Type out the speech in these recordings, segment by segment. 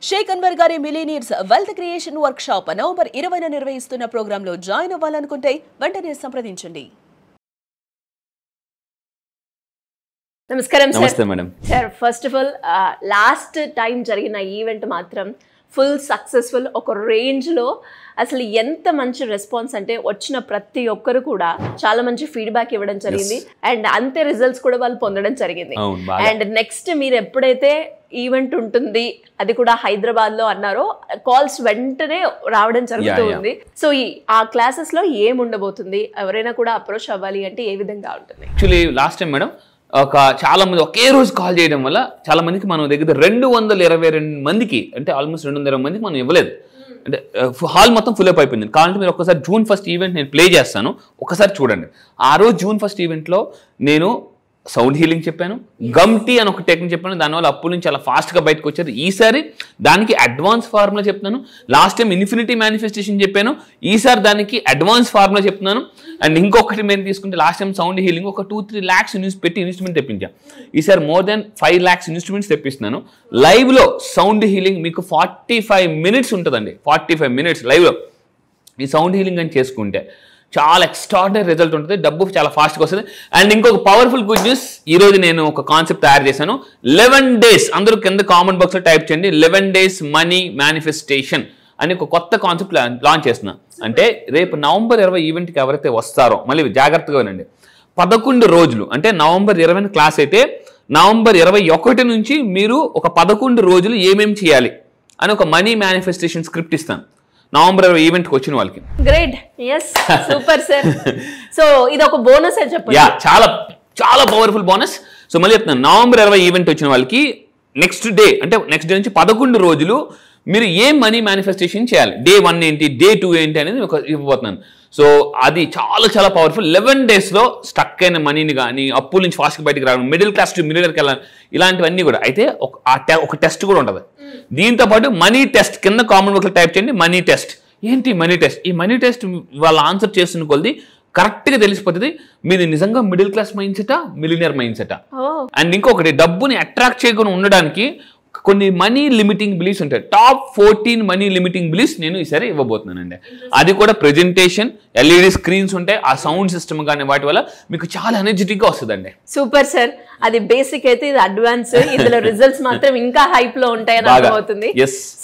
షేక్ అన్వర్ గారి millionaires wealth creation workshop November 20న నిర్వహిస్తున్న ప్రోగ్రాంలో జాయిన్ అవ్వాలనుకుంటే వెంటనే సంప్రదించండి. నమస్కారం సార్. నమస్తే madam. Sir first of all last time జరిగిన ఈవెంట్ మాత్రం ఫుల్ సక్సెస్ఫుల్. ఒక రేంజ్లో అసలు ఎంత మంచి రెస్పాన్స్ అంటే వచ్చిన ప్రతి ఒక్కరు కూడా చాలా మంచి ఫీడ్బ్యాక్ ఇవ్వడం జరిగింది అండ్ అంతే రిజల్ట్స్ కూడా వాళ్ళు పొందడం జరిగింది. అండ్ నెక్స్ట్ మీరు ఎప్పుడైతే ఈవెంట్ ఉంటుంది అది కూడా హైదరాబాద్ లో అన్నారో కాల్స్ వెంటనే రావడం జరుగుతుంది. సో ఆ క్లాసెస్ లో ఏముండబోతుంది, ఎవరైనా కూడా అప్రోచ్ అవ్వాలి అంటే ఏ విధంగా ఉంటుంది? యాక్చువల్లీ లాస్ట్ టైం మేడం చాలా మంది ఒకే రోజు కాల్ చేయడం వల్ల చాలా మందికి మనం దగ్గర 222 మందికి అంటే ఆల్మోస్ట్ 220 మందికి మనం ఇవ్వలేదు. అంటే హాల్ మొత్తం ఫుల్ అప్ అయిపోయింది. కావాలంటే మీరు ఒకసారి జూన్ 1 ఈవెంట్ నేను ప్లే చేస్తాను, ఒకసారి చూడండి. ఆ రోజు జూన్ 1 ఈవెంట్లో నేను సౌండ్ హీలింగ్ చెప్పాను, గమ్ టీ అని ఒక టెక్నిక్ చెప్పాను, దానివల్ల అప్పుల నుంచి చాలా ఫాస్ట్గా బయటకు వచ్చారు. ఈసారి దానికి అడ్వాన్స్ ఫార్ములా చెప్తున్నాను. లాస్ట్ టైం ఇన్ఫినిటీ మేనిఫెస్టేషన్ చెప్పాను, ఈసారి దానికి అడ్వాన్స్ ఫార్ములా చెప్తున్నాను. అండ్ ఇంకొకటి మేము తీసుకుంటే లాస్ట్ టైం సౌండ్ హీలింగ్ ఒక 2-3 lakhs పెట్టి ఇన్స్ట్రుమెంట్ తెప్పించాం. ఈసారి మోర్ దెన్ 5 lakhs ఇన్స్ట్రుమెంట్స్ తెప్పిస్తున్నాను. లైవ్లో సౌండ్ హీలింగ్ మీకు 45 minutes ఉంటుందండి. 45 minutes లైవ్లో ఈ సౌండ్ హీలింగ్ అని చేసుకుంటే చాలా ఎక్స్ట్రాడినరీ రిజల్ట్ ఉంటుంది, డబ్బు చాలా ఫాస్ట్గా వస్తుంది. అండ్ ఇంకొక పవర్ఫుల్ గుడ్ న్యూస్, ఈరోజు నేను ఒక కాన్సెప్ట్ తయారు చేశాను. 11 days, అందరూ కింద కామెంట్ బాక్స్లో టైప్ చేయండి, 11 days మనీ మేనిఫెస్టేషన్ అని ఒక కొత్త కాన్సెప్ట్ లాంచ్ చేస్తున్నా. అంటే రేపు నవంబర్ 20 ఈవెంట్కి ఎవరైతే వస్తారో మళ్ళీ జాగ్రత్తగా వినండి. 11 రోజులు అంటే నవంబర్ 20 క్లాస్ అయితే నవంబర్ 21 నుంచి మీరు ఒక 11 రోజులు ఏమేమి చేయాలి అని ఒక మనీ మేనిఫెస్టేషన్ స్క్రిప్ట్ ఇస్తాను నవంబర్ 20 ఈవెంట్కి వచ్చిన వాళ్ళకి. Great, yes, super sir. So ఇది ఒక బోనస్ అని చెప్పండి. చాలా చాలా పవర్ఫుల్ బోనస్. సో మళ్ళీ చెప్తున్నాను, నవంబర్ 20 ఈవెంట్ వచ్చిన వాళ్ళకి నెక్స్ట్ డే నుంచి 11 రోజులు మీరు ఏం మనీ మేనిఫెస్టేషన్ చేయాలి, డే 1 ఏంటి, డే 2 ఏంటి అనేది ఇవ్వబోతున్నాను. సో అది చాలా చాలా పవర్ఫుల్. 11 daysలో స్టక్ అయిన మనీని కానీ, అప్పుల నుంచి ఫాస్ట్గా బయటకు రావడం, మిడిల్ క్లాస్ టు మిలియనర్కి వెళ్ళాలి, ఇలాంటివన్నీ కూడా. అయితే ఒక టెస్ట్ కూడా ఉంటుంది. దీంతో పాటు మనీ టెస్ట్ కింద కామెంట్ బాక్స్లో టైప్ చేయండి, మనీ టెస్ట్. ఏంటి మనీ టెస్ట్? ఈ మనీ టెస్ట్ వాళ్ళు ఆన్సర్ చేస్తున్న కొద్ది కరెక్ట్గా తెలిసిపోతుంది మీది నిజంగా మిడిల్ క్లాస్ మైండ్ సెటా, మిలియనర్ మైండ్ సెటా. అండ్ ఇంకొకటి, డబ్బుని అట్రాక్ట్ చేయకుండా ఉండడానికి కొన్ని మనీ లిమిటింగ్ బిలీఫ్స్ ఉంటాయి. టాప్ 14 మనీ లిమిటింగ్ బిలీఫ్స్ నేను ఈసారి ఇవ్వబోతున్నానండి. అది కూడా ప్రెజెంటేషన్, ఎల్ఈడి స్క్రీన్స్ ఉంటాయి, ఆ సౌండ్ సిస్టమ్ కానీ వాటి వల్ల మీకు చాలా ఎనర్జెటిక్ గా వస్తుందండి. Super sir. అది బేసిక్ అయితే ఇది అడ్వాన్స్, ఇందులో రిజల్ట్స్ మాత్రం ఇంకా హైప్ లో ఉంటాయని అర్థమవుతుంది.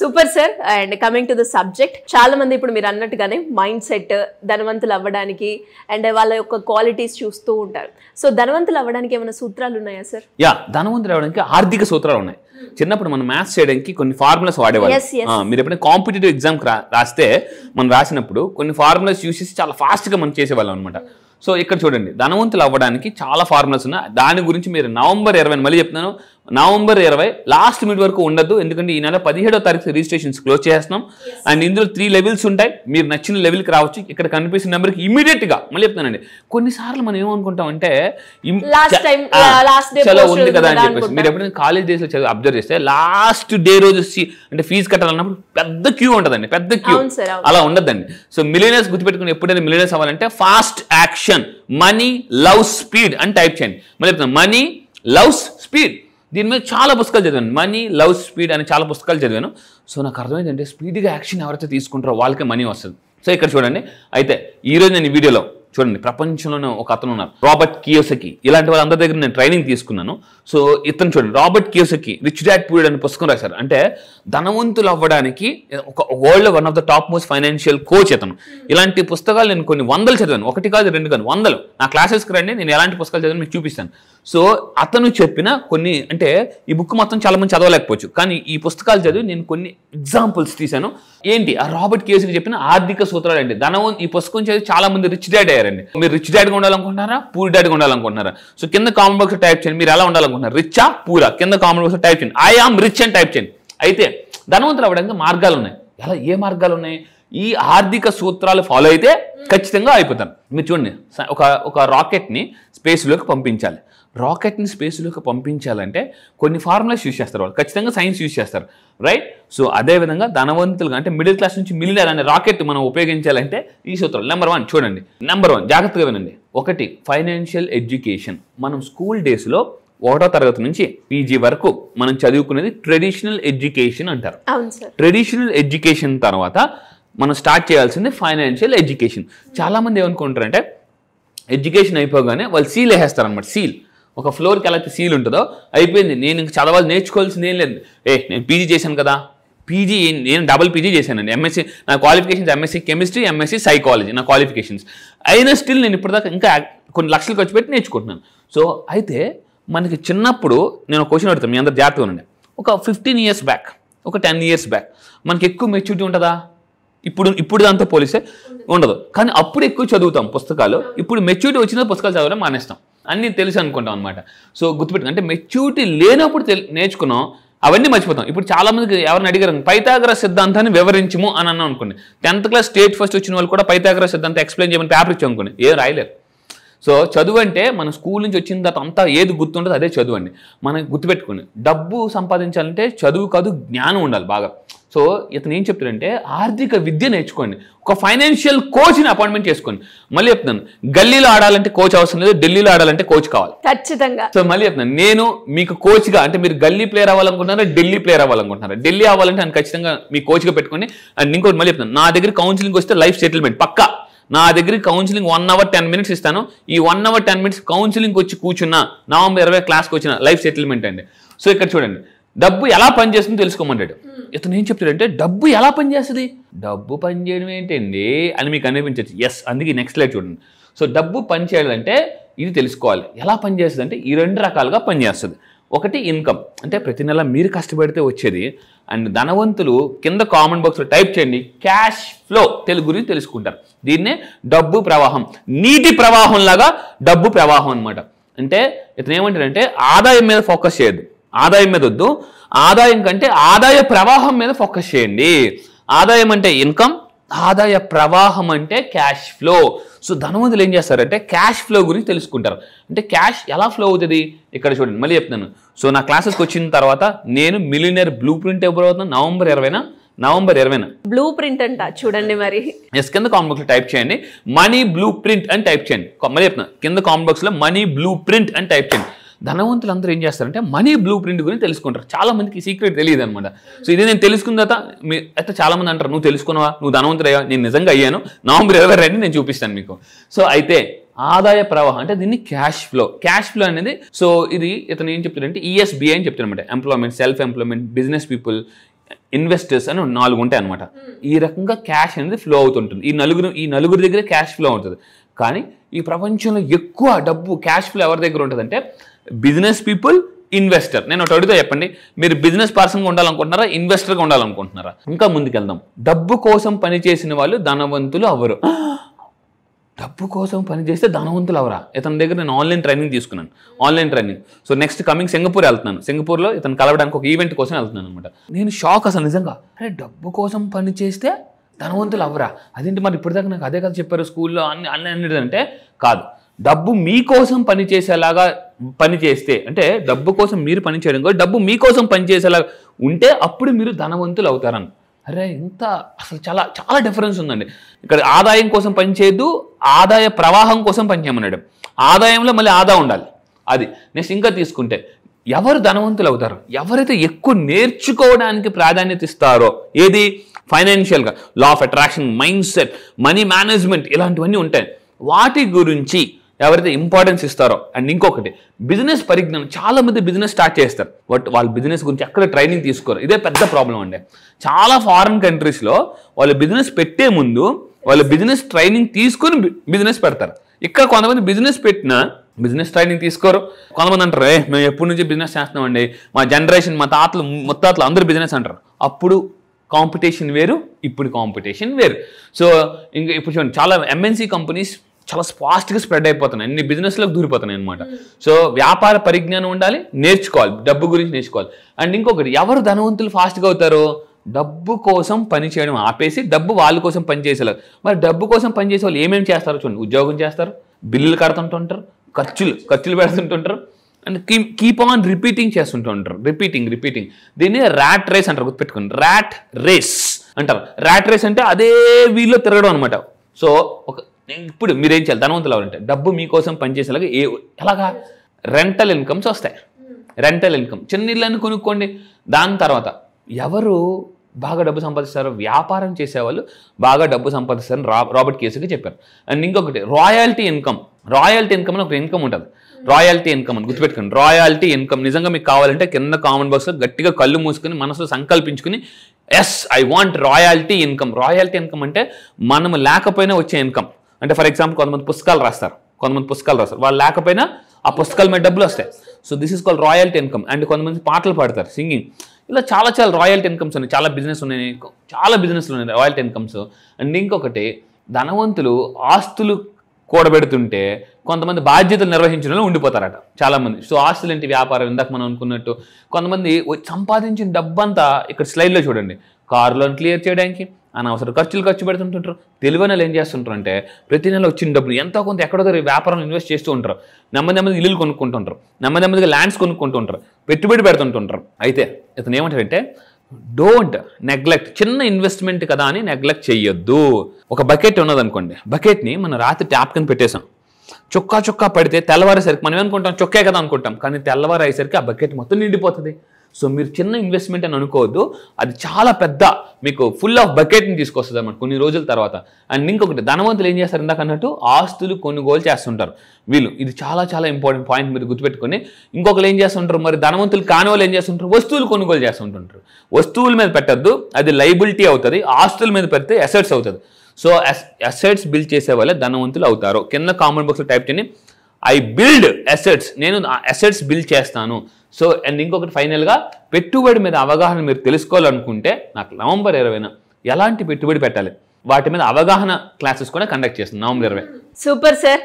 Super sir. And coming to the subject, చాలా మంది ఇప్పుడు మీరు అన్నట్టుగానే మైండ్ సెట్ ధనవంతులు అవ్వడానికి అండ్ వాళ్ళ యొక్క క్వాలిటీస్ చూస్తూ ఉంటారు. సో ధనవంతులు అవ్వడానికి ఏమైనా సూత్రాలు ఉన్నాయా సార్? ధనవంతులు అవ్వడానికి ఆర్థిక సూత్రాలు ఉన్నాయి. చిన్నప్పుడు మనం మ్యాథ్స్ చేయడానికి కొన్ని ఫార్ములాస్ వాడేవాళ్ళు. మీరు ఎప్పుడైనా కాంపిటేటివ్ ఎగ్జామ్ రాస్తే మనం రాసినప్పుడు కొన్ని ఫార్ములాస్ యూస్ చేసి చాలా ఫాస్ట్గా మనం చేసేవాళ్ళం అనమాట. సో ఇక్కడ చూడండి, ధనవంతులు అవ్వడానికి చాలా ఫార్ములాస్ ఉన్నాయి. దాని గురించి మీరు నవంబర్ 20 మళ్ళీ చెప్తున్నాను, నవంబర్ 20 లాస్ట్ మినిట్ వరకు ఉండదు. ఎందుకంటే ఈ నెల 17వ తారీఖు రిజిస్ట్రేషన్స్ క్లోజ్ చేస్తున్నాం. అండ్ ఇందులో 3 levels ఉంటాయి. మీరు నచ్చిన లెవెల్కి రావచ్చు. ఇక్కడ కనిపిస్తున్న నెంబర్కి ఇమీడియట్గా మళ్ళీ చెప్తానండి. కొన్నిసార్లు మనం ఏమనుకుంటాం అంటే చలో ఉంది కదా అని చెప్పేసి, మీరు ఎప్పుడైనా కాలేజ్ డేస్లో చదివి అబ్జర్వ్ చేస్తే లాస్ట్ డే రోజు అంటే ఫీజు కట్టాలన్నప్పుడు పెద్ద క్యూ ఉంటుందండి, పెద్ద క్యూ. అలా ఉండద్దండి. సో మిలియనర్స్ గుర్తుపెట్టుకుని ఎప్పుడైనా మిలియనర్స్ అవ్వాలంటే fast action, money love speed అని టైప్ చేయండి. మళ్ళీ చెప్తాను, మనీ లవ్ స్పీడ్. దీని మీద చాలా పుస్తకాలు చదివాను, మనీ లవ్ స్పీడ్ అని చాలా పుస్తకాలు చదివాను. సో నాకు అర్థమైందంటే స్పీడ్గా యాక్షన్ ఎవరైతే తీసుకుంటారో వాళ్ళకే మనీ వస్తుంది. సో ఇక్కడ చూడండి, అయితే ఈరోజు నేను ఈ వీడియోలో చూడండి, ప్రపంచంలోనే ఒక అతను ఉన్నారు, రాబర్ట్ కియోసకి. ఇలాంటి వాళ్ళందరి దగ్గర నేను ట్రైనింగ్ తీసుకున్నాను. సో ఇతను చూడండి, Robert Kiyosaki rich dad poor dad అనే పుస్తకం రాశారు. అంటే ధనవంతులు అవ్వడానికి ఒక world one of the top most financial coach అతను. ఇలాంటి పుస్తకాలు నేను కొన్ని 100 చదివాను, 1 కాదు 2 కాదు 100. నా క్లాసెస్కి రండి, నేను ఎలాంటి పుస్తకాలు చదివాను మీకు చూపిస్తాను. సో అతను చెప్పిన కొన్ని, అంటే ఈ బుక్ మొత్తం చాలా మంది చదవలేకపోవచ్చు, కానీ ఈ పుస్తకాలు చదివి నేను కొన్ని ఎగ్జాంపుల్స్ తీశాను. ఏంటి ఆ రాబర్ట్ కియోసకి చెప్పిన ఆర్థిక సూత్రాలు అండి. ఈ పుస్తకం చదివి చాలా మంది రిచ్ డాడ్ అయ్యారండి. మీరు రిచ్ డాడ్గా ఉండాలనుకుంటున్నారా, పూర్ డాడ్గా ఉండాలనుకుంటున్నారా? సో కింద కామెంట్ బాక్స్ టైప్ చేయండి, మీరు ఎలా ఉండాలనుకుంటున్నారు, రిచ్చా పూరా? కింద కామెంట్ బాక్స్ టైప్ చేయండి, ఐ ఆమ్ రిచ్ అని టైప్ చేయండి. అయితే ధనవంతులు అవ్వడానికి మార్గాలు ఉన్నాయి. ఏ మార్గాలు ఉన్నాయి? ఈ ఆర్థిక సూత్రాలు ఫాలో అయితే ఖచ్చితంగా అయిపోతారు. మీరు చూడండి, ఒక రాకెట్ని స్పేస్లోకి పంపించాలి. రాకెట్ని స్పేస్లోకి పంపించాలంటే కొన్ని ఫార్ములాస్ యూజ్ చేస్తారు వాళ్ళు, ఖచ్చితంగా సైన్స్ యూజ్ చేస్తారు, రైట్? సో అదేవిధంగా ధనవంతులుగా అంటే మిడిల్ క్లాస్ నుంచి మిలియనర్ అనే రాకెట్ మనం ఉపయోగించాలంటే ఈ సూత్రాలు. నెంబర్ 1 చూడండి, నెంబర్ 1 జాగ్రత్తగా వినండి. 1 ఫైనాన్షియల్ ఎడ్యుకేషన్. మనం స్కూల్ డేస్లో ఒకటో తరగతి నుంచి పీజీ వరకు మనం చదువుకునేది ట్రెడిషనల్ ఎడ్యుకేషన్ అంటారు. ట్రెడిషనల్ ఎడ్యుకేషన్ తర్వాత మనం స్టార్ట్ చేయాల్సింది ఫైనాన్షియల్ ఎడ్యుకేషన్. చాలామంది ఏమనుకుంటారంటే ఎడ్యుకేషన్ అయిపోగానే వాళ్ళు సీల్ వేసేస్తారు అనమాట. సీల్ ఒక ఫ్లోర్కి ఎలా అయితే సీల్ ఉంటుందో అయిపోయింది, నేను ఇంక చదవాలి, నేర్చుకోవాల్సింది ఏం లేదు. నేను పీజీ చేశాను కదా, పీజీ నేను డబుల్ పీజీ చేశానండి. ఎంఎస్సీ నా qualifications MSc chemistry, MSc psychology నా క్వాలిఫికేషన్స్. అయినా స్టిల్ నేను ఇప్పటిదాకా ఇంకా కొన్ని లక్షలు ఖర్చు పెట్టి నేర్చుకుంటున్నాను. సో అయితే మనకి చిన్నప్పుడు నేను ఒక క్వశ్చన్ అడుగుతాను, మీ అందరు జాగ్రత్తగా ఉండండి. ఒక 15 years బ్యాక్, ఒక 10 years బ్యాక్ మనకి ఎక్కువ మెచ్యూరిటీ ఉంటుందా? ఇప్పుడు దాంతో పోలిస్తే ఉండదు. కానీ అప్పుడు ఎక్కువ చదువుతాం పుస్తకాలు. ఇప్పుడు మెచ్యూరిటీ వచ్చిన పుస్తకాలు చదవడం మానేస్తాం, అన్నీ తెలుసు అనుకుంటాం అనమాట. సో గుర్తుపెట్టుకుని, అంటే మెచ్యూరిటీ లేనప్పుడు నేర్చుకున్నాం, అవన్నీ మర్చిపోతాం. ఇప్పుడు చాలా మందికి ఎవరిని అడిగారు పైథాగరస్ సిద్ధాంతాన్ని వివరించము అని అన్నాం అనుకోండి. 10th class స్టేట్ ఫస్ట్ వచ్చిన వాళ్ళు కూడా పైథాగరస్ సిద్ధాంతం ఎక్స్ప్లెయిన్ చేయమని పేపర్ ఇచ్చాం అనుకోండి, ఏం రాయలేరు. సో చదువు అంటే మన స్కూల్ నుంచి వచ్చిన తర్వాత అంతా ఏది గుర్తుంటుందో అదే చదువు అండి. మనం గుర్తుపెట్టుకుని డబ్బు సంపాదించాలంటే చదువు కాదు, జ్ఞానం ఉండాలి బాగా. సో ఇతను ఏం చెప్తాడంటే ఆర్థిక విద్య నేర్చుకోండి, ఒక ఫైనాన్షియల్ కోచ్ని అపాయింట్మెంట్ చేసుకోండి. మళ్ళీ చెప్తున్నాను, గల్లీలో ఆడాలంటే కోచ్ అవసరం లేదు, ఢిల్లీలో ఆడాలంటే కోచ్ కావాలి ఖచ్చితంగా. సో మళ్ళీ చెప్తున్నాను, నేను మీకు కోచ్గా, అంటే మీరు గల్లీ ప్లేయర్ అవ్వాలనుకుంటున్నారా, ఢిల్లీ ప్లేయర్ అవ్వాలనుకుంటున్నారా? ఢిల్లీ అవ్వాలంటే నేను ఖచ్చితంగా మీ కోచ్గా పెట్టుకోండి. అండ్ ఇంకోటి మళ్ళీ చెప్తున్నాను, నా దగ్గర కౌన్సిలింగ్ వస్తే లైఫ్ సెటిల్మెంట్ పక్కా. నా దగ్గర కౌన్సిలింగ్ 1 hour 10 minutes ఇస్తాను. ఈ 1 hour 10 minutes కౌన్సిలింగ్ వచ్చి కూర్చున్నా, November 20 క్లాస్కి వచ్చిన లైఫ్ సెటిల్మెంట్ అండి. సో ఇక్కడ చూడండి, డబ్బు ఎలా పనిచేస్తుందో తెలుసుకోమంటాడు. ఇతను ఏం చెప్తాడంటే డబ్బు ఎలా పనిచేస్తుంది, డబ్బు పనిచేయడం ఏంటండి అని మీకు అనిపించచ్చు. ఎస్, అందుకే నెక్స్ట్ స్లైడ్ చూడండి. సో డబ్బు పనిచేయాలంటే ఇది తెలుసుకోవాలి. ఎలా పనిచేస్తుంది అంటే ఈ 2 రకాలుగా పనిచేస్తుంది. ఒకటి ఇన్కమ్, అంటే ప్రతి నెల మీరు కష్టపడితే వచ్చేది. అండ్ ధనవంతులు కింద కామెంట్ బాక్స్లో టైప్ చేయండి, క్యాష్ ఫ్లో తెలుగు గురించి తెలుసుకుంటారు. దీన్నే డబ్బు ప్రవాహం, నీటి ప్రవాహం లాగా డబ్బు ప్రవాహం అనమాట. అంటే ఇతను ఏమంటాడంటే ఆదాయం మీద ఫోకస్ చేయొద్దు, ఆదాయం మీద వద్దు, ఆదాయం కంటే ఆదాయ ప్రవాహం మీద ఫోకస్ చేయండి. ఆదాయం అంటే ఇన్కమ్, ఆదాయ ప్రవాహం అంటే క్యాష్ ఫ్లో. సో ధనవంతులు ఏం చేస్తారంటే క్యాష్ ఫ్లో గురించి తెలుసుకుంటారు. అంటే క్యాష్ ఎలా ఫ్లో అవుతుంది ఇక్కడ చూడండి, మళ్ళీ చెప్తున్నాను. సో నా క్లాసెస్కి వచ్చిన తర్వాత నేను మిలియనర్ బ్లూ ప్రింట్ ఎప్పుడు అవుతున్నా, November 20 బ్లూ ప్రింట్ అంట చూడండి. మరి ఎస్, కింద కామెంట్ బాక్స్ లో టైప్ చేయండి మనీ బ్లూ ప్రింట్ అని టైప్ చేయండి. మళ్ళీ చెప్తున్నా, కింద కామెంట్ బాక్స్ లో మనీ బ్లూ ప్రింట్ అని టైప్ చేయండి. ధనవంతులు అందరూ ఏం చేస్తారంటే మనీ బ్లూ ప్రింట్ గురించి తెలుసుకుంటారు. చాలా మందికి సీక్రెట్ తెలియదు అనమాట. సో ఇది నేను తెలుసుకున్న తర్వాత అయితే చాలా మంది అంటారు, నువ్వు తెలుసుకున్నావా, నువ్వు ధనవంతుడు అయ్యా? నేను నిజంగా అయ్యాను. November 20 నేను చూపిస్తాను మీకు. సో అయితే ఆదాయ ప్రవాహం అంటే దీన్ని క్యాష్ ఫ్లో. క్యాష్ ఫ్లో అనేది, సో ఇది ఇతను ఏం చెప్తాడంటే ESBI అని చెప్తారనమాట. Employment, self employment, business people, investors అని 4 ఉంటాయి అనమాట. ఈ రకంగా క్యాష్ అనేది ఫ్లో అవుతుంటుంది. ఈ నలుగురి దగ్గర క్యాష్ ఫ్లో అవుతుంది. కానీ ఈ ప్రపంచంలో ఎక్కువ డబ్బు క్యాష్ ఫ్లో ఎవరి దగ్గర ఉంటుంది అంటే బిజినెస్ పీపుల్, ఇన్వెస్టర్. నేను ఒకటి అడుగుతా, చెప్పండి, మీరు బిజినెస్ పర్సన్గా ఉండాలనుకుంటున్నారా, ఇన్వెస్టర్గా ఉండాలనుకుంటున్నారా? ఇంకా ముందుకెళ్దాం. డబ్బు కోసం పనిచేసిన వాళ్ళు ధనవంతులు అవ్వరు. డబ్బు కోసం పనిచేస్తే ధనవంతులు అవరా? ఇతని దగ్గర నేను ఆన్లైన్ ట్రైనింగ్ తీసుకున్నాను, online training. So next coming Singapore వెళ్తున్నాను. సింగపూర్లో ఇతను కలవడానికి ఒక ఈవెంట్ కోసం వెళ్తున్నాను అనమాట. నేను షాక్ అసలు నిజంగా, అరే డబ్బు కోసం పని చేస్తే ధనవంతులు అవ్వరా? అదేంటి మరి ఇప్పటిదాకా నాకు అదే కదా చెప్పారు స్కూల్లో అన్ని అంటే కాదు. డబ్బు మీకోసం పని చేసేలాగా పని చేస్తే, అంటే డబ్బు కోసం మీరు పని చేయడం కాదు, డబ్బు మీకోసం పని చేసేలాగా ఉంటే అప్పుడు మీరు ధనవంతులు అవుతారని. అరే ఇంత అసలు చాలా చాలా డిఫరెన్స్ ఉందండి. ఇక్కడ ఆదాయం కోసం పనిచేయద్దు, ఆదాయ ప్రవాహం కోసం పనిచేయమన్నాడు. ఆదాయంలో మళ్ళీ ఆదా ఉండాలి. అది నెక్స్ట్ ఇంకా తీసుకుంటే ఎవరు ధనవంతులు అవుతారు? ఎవరైతే ఎక్కువ నేర్చుకోవడానికి ప్రాధాన్యత ఇస్తారో, ఏది ఫైనాన్షియల్గా, law of attraction, mind set, money management, ఇలాంటివన్నీ ఉంటాయి. వాటి గురించి ఎవరైతే ఇంపార్టెన్స్ ఇస్తారో. అండ్ ఇంకొకటి బిజినెస్ పరిజ్ఞానం. చాలా మంది బిజినెస్ స్టార్ట్ చేస్తారు, బట్ వాళ్ళు బిజినెస్ గురించి ఎక్కడ ట్రైనింగ్ తీసుకోరు. ఇదే పెద్ద ప్రాబ్లం అండి. చాలా ఫారిన్ కంట్రీస్లో వాళ్ళు బిజినెస్ పెట్టే ముందు వాళ్ళు బిజినెస్ ట్రైనింగ్ తీసుకొని బిజినెస్ పెడతారు. ఇక్కడ కొంతమంది బిజినెస్ పెట్టినా బిజినెస్ ట్రైనింగ్ తీసుకోరు. కొంతమంది అంటారు, మేము ఎప్పటి నుంచి బిజినెస్ చేస్తున్నామండి, మా జనరేషన్, మా తాతలు ముత్తాతలు అందరూ బిజినెస్ అంటారు. అప్పుడు కాంపిటీషన్ వేరు, ఇప్పుడు కాంపిటీషన్ వేరు. సో ఇంకా ఇప్పుడు చూడండి, చాలా MNC కంపెనీస్ చాలా ఫాస్ట్గా స్ప్రెడ్ అయిపోతున్నాయి, అన్ని బిజినెస్లోకి దూరిపోతున్నాయి అనమాట. సో వ్యాపార పరిజ్ఞానం ఉండాలి, నేర్చుకోవాలి, డబ్బు గురించి నేర్చుకోవాలి. అండ్ ఇంకొకటి, ఎవరు ధనవంతులు ఫాస్ట్గా అవుతారో, డబ్బు కోసం పని చేయడం ఆపేసి డబ్బు వాళ్ళ కోసం పనిచేసేలాగా. మరి డబ్బు కోసం పనిచేసే వాళ్ళు ఏమేమి చేస్తారో చూడండి. ఉద్యోగం చేస్తారు, బిల్లులు కడుతుంటుంటారు, ఖర్చులు పెడుతుంటుంటారు, అండ్ కీప్ ఆన్ రిపీటింగ్ చేస్తుంటుంటారు. రిపీటింగ్. దీన్ని ర్యాట్ రేస్ అంటారు, గుర్తుపెట్టుకోండి. ర్యాట్ రేస్ అంటారు. ర్యాట్ రేస్ అంటే అదే వీల్లో తిరగడం అనమాట. సో ఇప్పుడు మీరేం చేయాలి, ధనవంతులు అవ్వాలంటే డబ్బు మీకోసం పనిచేసేలాగా ఎలాగా రెంటల్ ఇన్కమ్స్ వస్తాయి. రెంటల్ ఇన్కమ్, చిన్న ఇళ్ళని కొనుక్కోండి. దాని తర్వాత ఎవరు బాగా డబ్బు సంపాదిస్తారు? వ్యాపారం చేసేవాళ్ళు బాగా డబ్బు సంపాదిస్తారని రాబర్ట్ కియోసాకి చెప్పారు. అండ్ ఇంకొకటి రాయల్టీ ఇన్కమ్. రాయల్టీ ఇన్కమ్ అని ఒక ఇన్కమ్ ఉంటుంది, రాయల్టీ ఇన్కమ్ అని గుర్తుపెట్టుకోండి. రాయల్టీ ఇన్కమ్ నిజంగా మీకు కావాలంటే కింద కామెంట్ బాక్స్లో గట్టిగా కళ్ళు మూసుకుని మనసులో సంకల్పించుకుని yes I want royalty income. Royalty income అంటే మనం లేకపోయినా వచ్చే ఇన్కమ్. అంటే ఫర్ ఎగ్జాంపుల్ కొంతమంది పుస్తకాలు రాస్తారు, వాళ్ళు లేకపోయినా ఆ పుస్తకాల మీద డబ్బులు వస్తాయి. So this is called royalty income. And కొంతమంది పాటలు పాడతారు, సింగింగ్. ఇలా చాలా రాయల్టీ ఇన్కమ్స్ ఉన్నాయి, చాలా బిజినెస్లు ఉన్నాయి రాయల్టీ ఇన్కమ్స్. అండ్ ఇంకొకటి ధనవంతులు ఆస్తులు కూడబెడుతుంటే కొంతమంది బాధ్యతలు నిర్వహించడంలో ఉండిపోతారట చాలామంది. సో ఆస్తులు ఏంటి? వ్యాపారం. ఇందాక మనం అనుకున్నట్టు కొంతమంది సంపాదించిన డబ్బంతా ఇక్కడ స్లైడ్లో చూడండి, కార్ లోన్ క్లియర్ చేయడానికి అనవసర ఖర్చు పెడుతుంటుంటారు. తెలివైన వాళ్ళు ఏం చేస్తుంటారు అంటే ప్రతి నెల వచ్చిన డబ్బులు ఎంతో కొంత ఎక్కడో వ్యాపారం ఇన్వెస్ట్ చేస్తూ ఉంటారు. నెమ్మదిగా ఇల్లులు కొనుక్కుంటుంటారు, నెమ్మదిగా ల్యాండ్స్ కొనుక్కుంటుంటారు, పెట్టుబడి పెడుతుంటుంటారు. అయితే ఇతను ఏమంటారంటే డోంట్ నెగ్లెక్ట్, చిన్న ఇన్వెస్ట్మెంట్ కదా అని నెగ్లెక్ట్ చెయ్యొద్దు. ఒక బకెట్ ఉన్నదనుకోండి, బకెట్ని మనం రాత్రి ట్యాప్ కింద పెట్టేసాం, చొక్కా పడితే తెల్లవారేసరికి మనం ఏమనుకుంటాం? చొక్కే కదా అనుకుంటాం, కానీ తెల్లవారు అయ్యేసరికి ఆ బకెట్ మొత్తం నిండిపోతుంది. సో మీరు చిన్న ఇన్వెస్ట్మెంట్ అని అనుకోవద్దు, అది చాలా పెద్ద మీకు ఫుల్ ఆఫ్ బకెట్ని తీసుకొస్తుంది అన్నమాట కొన్ని రోజుల తర్వాత. అండ్ ఇంకొకటి ధనవంతులు ఏం చేస్తారు? ఇందాక అన్నట్టు ఆస్తులు కొనుగోలు చేస్తుంటారు వీళ్ళు. ఇది చాలా ఇంపార్టెంట్ పాయింట్ మీరు గుర్తుపెట్టుకొని. ఇంకొకరు ఏం చేస్తుంటారు? మరి ధనవంతులు కాని వాళ్ళు ఏం చేస్తుంటారు? వస్తువులు కొనుగోలు చేస్తుంటుంటారు. వస్తువుల మీద పెట్టద్దు, అది లైబిలిటీ అవుతుంది. ఆస్తుల మీద పెడితే అసెట్స్ అవుతుంది. సో అసెట్స్ బిల్డ్ చేసే వాళ్ళే ధనవంతులు అవుతారు. కింద కామెంట్ బాక్స్లో టైప్ చేయండి, ఐ బిల్డ్ అసెట్స్, నేను అసెట్స్ బిల్డ్ చేస్తాను. సో అండ్ ఇంకొకటి ఫైనల్గా పెట్టుబడి మీద అవగాహన మీరు తెలుసుకోవాలనుకుంటే నాకు నవంబర్ 20న ఎలాంటి పెట్టుబడి పెట్టాలి వాటి మీద అవగాహన క్లాసెస్ కూడా కండక్ట్ చేస్తుంది November 20. Super sir,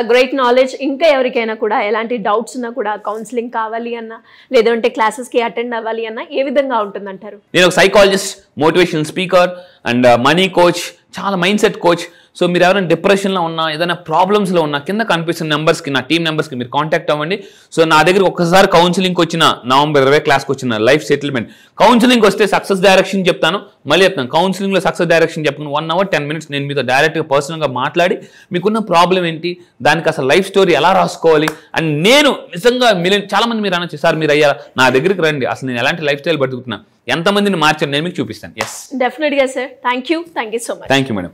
great knowledge. ఇంకా ఎవరికైనా కూడా ఎలాంటి డౌట్స్ ఉన్నా కూడా కౌన్సిలింగ్ కావాలి అన్నా లేదంటే క్లాసెస్కి అటెండ్ అవ్వాలి అన్నా ఏ విధంగా ఉంటుందంటారు? నేను ఒక psychologist, motivational speaker and money coach, చాలా మైండ్ సెట్ కోచ్. సో మీరు ఎవరైనా డిప్రెషన్లో ఉన్నా, ఏదైనా ప్రాబ్లమ్స్లో ఉన్నా కింద కనిపిస్తున్న నెంబర్స్కి, నా టీమ్ నెంబర్స్కి మీరు కాంటాక్ట్ అవ్వండి. సో నా దగ్గర ఒక్కసారి కౌన్సిలింగ్కి వచ్చిన నవంబర్ 20 క్లాస్కి వచ్చిన లైఫ్ సెటిల్మెంట్ కౌన్సిలింగ్ వస్తే సక్సెస్ డైరెక్షన్ చెప్తాను. మళ్ళీ చెప్తాను, కౌన్సిలింగ్లో సక్సెస్ డైరెక్షన్ చెప్పను. 1 hour 10 minutes నేను మీతో డైరెక్ట్గా పర్సనల్గా మాట్లాడి మీకున్న ప్రాబ్లం ఏంటి, దానికి అసలు లైఫ్ స్టోరీ ఎలా రాసుకోవాలి అండ్ నేను నిజంగా చాలా మంది మీరు అనొచ్చు, సార్ మీరు అయ్యారా, నా దగ్గరికి రండి, అసలు నేను ఎలాంటి లైఫ్ స్టైల్ బతుకుతున్నా, ఎంతమందిని మార్చాను నేను మీకు చూపిస్తాను. ఎస్, డెఫినెట్గా sir. Thank you so much. Thank you madam.